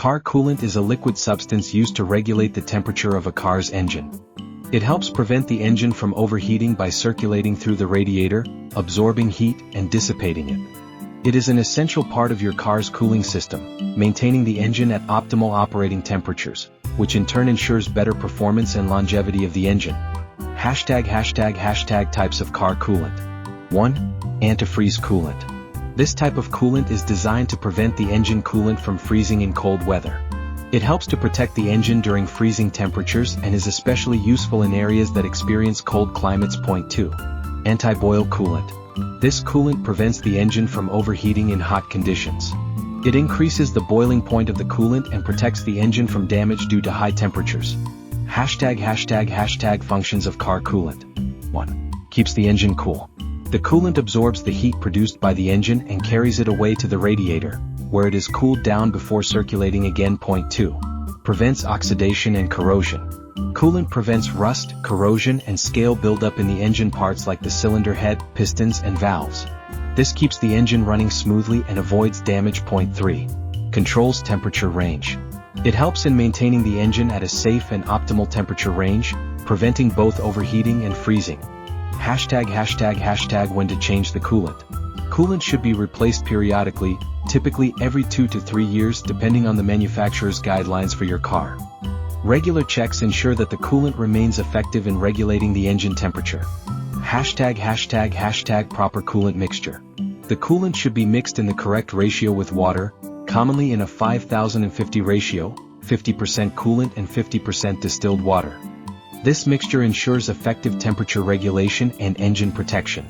Car coolant is a liquid substance used to regulate the temperature of a car's engine. It helps prevent the engine from overheating by circulating through the radiator, absorbing heat and dissipating it. It is an essential part of your car's cooling system, maintaining the engine at optimal operating temperatures, which in turn ensures better performance and longevity of the engine. Types of car coolant. 1. Antifreeze coolant. This type of coolant is designed to prevent the engine coolant from freezing in cold weather. It helps to protect the engine during freezing temperatures and is especially useful in areas that experience cold climates. 2. Anti-boil coolant. This coolant prevents the engine from overheating in hot conditions. It increases the boiling point of the coolant and protects the engine from damage due to high temperatures. Functions of car coolant. 1. Keeps the engine cool. The coolant absorbs the heat produced by the engine and carries it away to the radiator, where it is cooled down before circulating again. 2. Prevents oxidation and corrosion. Coolant prevents rust, corrosion and scale buildup in the engine parts like the cylinder head, pistons and valves. This keeps the engine running smoothly and avoids damage. 3. Controls temperature range. It helps in maintaining the engine at a safe and optimal temperature range, preventing both overheating and freezing. When to change the coolant. Coolant should be replaced periodically, typically every 2 to 3 years depending on the manufacturer's guidelines for your car. Regular checks ensure that the coolant remains effective in regulating the engine temperature. Proper coolant mixture. The coolant should be mixed in the correct ratio with water, commonly in a 5050 ratio, 50% coolant and 50% distilled water. This mixture ensures effective temperature regulation and engine protection.